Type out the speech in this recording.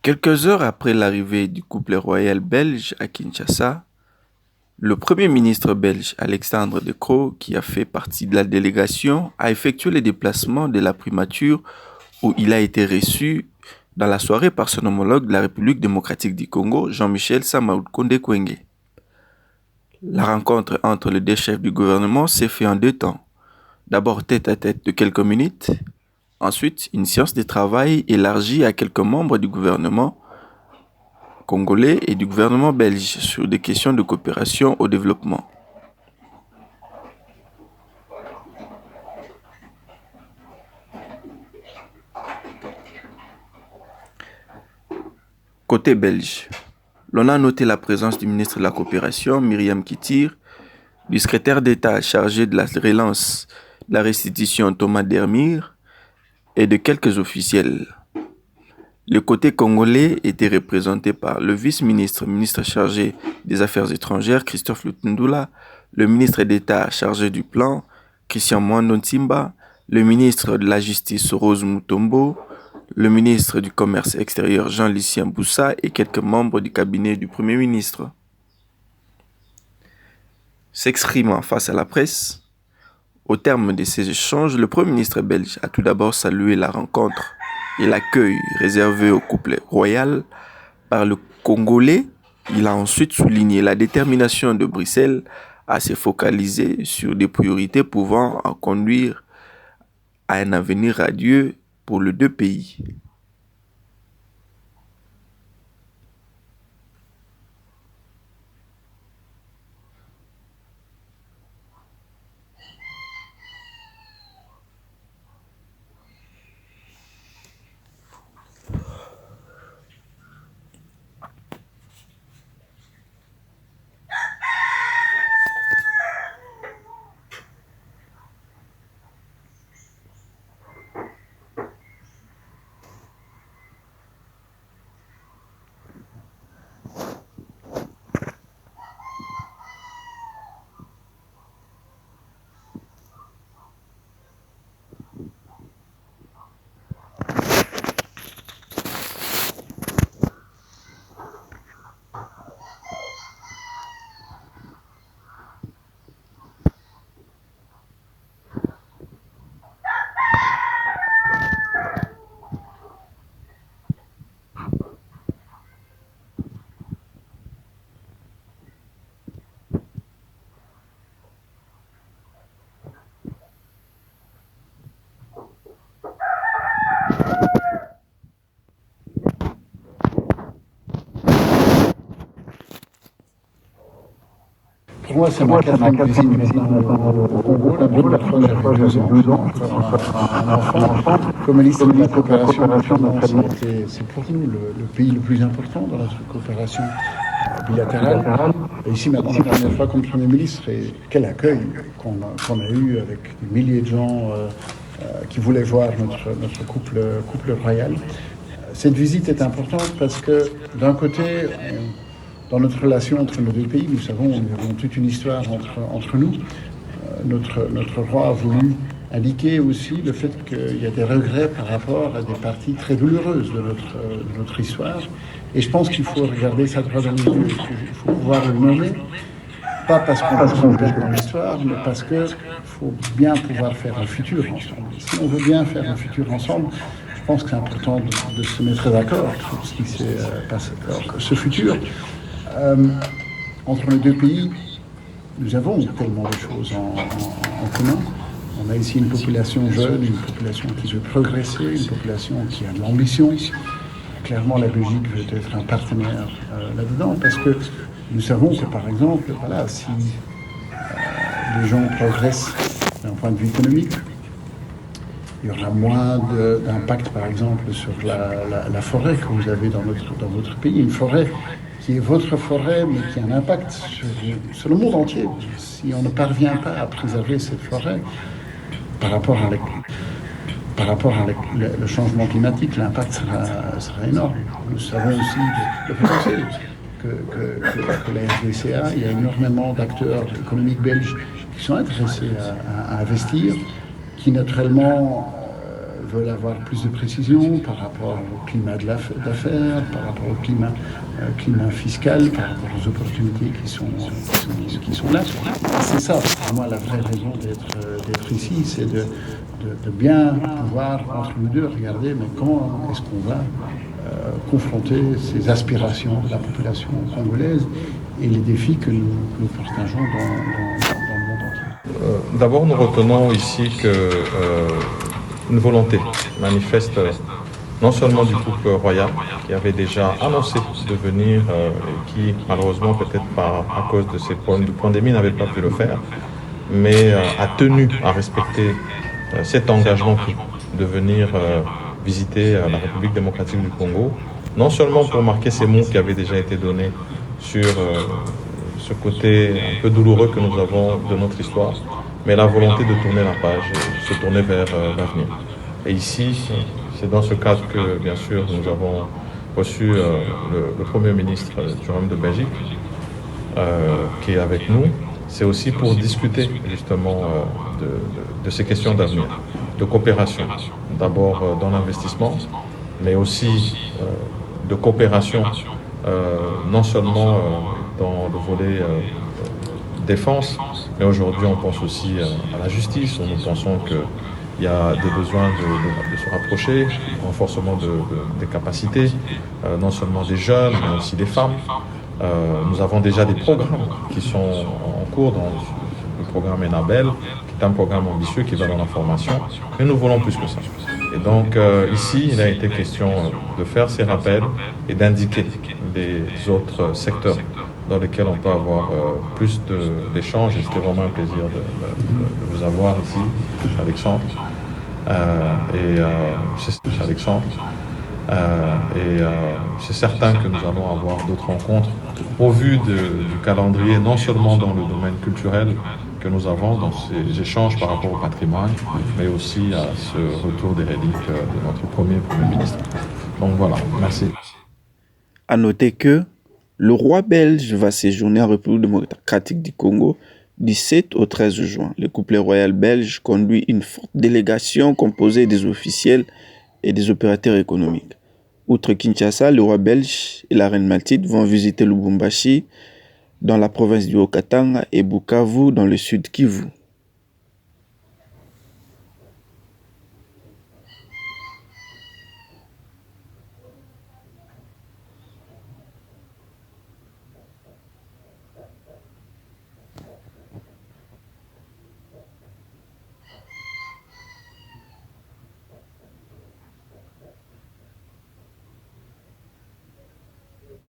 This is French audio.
Quelques heures après l'arrivée du couple royal belge à Kinshasa, le Premier ministre belge Alexandre De Croo, qui a fait partie de la délégation, a effectué le déplacement de la primature où il a été reçu dans la soirée par son homologue de la République démocratique du Congo, Jean-Michel Samalukonde Kwenge. La rencontre entre les deux chefs du gouvernement s'est faite en deux temps. D'abord tête à tête de quelques minutes, ensuite une séance de travail élargie à quelques membres du gouvernement congolais et du gouvernement belge sur des questions de coopération au développement. Côté belge, l'on a noté la présence du ministre de la Coopération, Myriam Kittir, du secrétaire d'État chargé de la relance de la restitution, Thomas Dermir, et de quelques officiels. Le côté congolais était représenté par le vice-ministre, ministre chargé des Affaires étrangères, Christophe Lutundula, le ministre d'État chargé du plan, Christian Mwando Ntimba, le ministre de la Justice, Rose Mutombo, le ministre du Commerce extérieur, Jean-Lucien Boussa, et quelques membres du cabinet du Premier ministre. S'exprimant face à la presse, au terme de ces échanges, le Premier ministre belge a tout d'abord salué la rencontre et l'accueil réservé au couple royal par le Congolais. Il a ensuite souligné la détermination de Bruxelles à se focaliser sur des priorités pouvant en conduire à un avenir radieux pour les deux pays. Pour moi, c'est ma quatrième visite maintenant au Congo. La première fois, j'avais 12 ans, encore un enfant. Comme ministre de la coopération, naturellement, c'est pour nous le pays le plus important dans notre coopération bilatérale. Et ici, maintenant, la première fois comme Premier ministre, et quel accueil qu'on a eu avec des milliers de gens qui voulaient voir notre couple royal. Cette visite est importante parce que, d'un côté, dans notre relation entre nos deux pays, nous avons toute une histoire entre nous. Notre roi a voulu indiquer aussi le fait qu'il y a des regrets par rapport à des parties très douloureuses de notre histoire. Et je pense qu'il faut regarder ça droit dans les yeux. Il faut pouvoir le nommer, pas parce qu'on se projette dans l'histoire, mais parce qu'il faut bien pouvoir faire un futur ensemble. Si on veut bien faire un futur ensemble, je pense que c'est important de se mettre d'accord sur ce qui s'est passé. Alors, ce futur, entre les deux pays, nous avons tellement de choses en commun. On a ici une population jeune, une population qui veut progresser, une population qui a de l'ambition. Clairement, la Belgique veut être un partenaire là-dedans, parce que nous savons que, par exemple, voilà, si les gens progressent d'un point de vue économique, il y aura moins d'impact, par exemple, sur la forêt que vous avez dans votre pays. Une forêt qui est votre forêt, mais qui a un impact sur le monde entier. Si on ne parvient pas à préserver cette forêt par rapport à le changement climatique, l'impact sera énorme. Nous savons aussi le potentiel que la RDCA, il y a énormément d'acteurs économiques belges qui sont intéressés à investir, qui naturellement veulent avoir plus de précision par rapport au climat d'affaires, par rapport au climat fiscal, par rapport aux opportunités qui sont là. C'est ça, pour moi, la vraie raison d'être ici, c'est de bien pouvoir, entre nous deux, regarder mais comment est-ce qu'on va confronter ces aspirations de la population congolaise et les défis que nous partageons dans le monde entier. D'abord, nous retenons ici une volonté manifeste non seulement du couple royal qui avait déjà annoncé de venir et qui malheureusement peut-être à cause de ces problèmes de pandémie n'avait pas pu le faire, mais a tenu à respecter cet engagement de venir visiter la République démocratique du Congo, non seulement pour marquer ces mots qui avaient déjà été donnés sur ce côté un peu douloureux que nous avons de notre histoire, mais la volonté de tourner la page et se tourner vers l'avenir. Et ici, c'est dans ce cadre que, bien sûr, nous avons reçu le Premier ministre du Royaume de Belgique, qui est avec nous. C'est aussi pour discuter justement de ces questions d'avenir, de coopération. D'abord dans l'investissement, mais aussi de coopération, non seulement dans le volet défense, mais aujourd'hui on pense aussi à la justice, où nous pensons qu'il y a des besoins de se rapprocher, renforcement des capacités, non seulement des jeunes, mais aussi des femmes. Nous avons déjà des programmes qui sont en cours dans le programme Enabel, qui est un programme ambitieux qui va dans la formation, mais nous voulons plus que ça. Et donc ici, il a été question de faire ces rappels et d'indiquer les autres secteurs dans lesquels on peut avoir plus d'échanges. Et c'était vraiment un plaisir de vous avoir ici, Alexandre. C'est certain que nous allons avoir d'autres rencontres au vu du calendrier, non seulement dans le domaine culturel que nous avons dans ces échanges par rapport au patrimoine, mais aussi à ce retour des reliques de notre Premier ministre. Donc voilà, merci. À noter que le roi belge va séjourner en République démocratique du Congo du 7 au 13 juin. Le couple royal belge conduit une forte délégation composée des officiels et des opérateurs économiques. Outre Kinshasa, le roi belge et la reine Mathilde vont visiter Lubumbashi dans la province du Haut-Katanga et Bukavu dans le sud Kivu.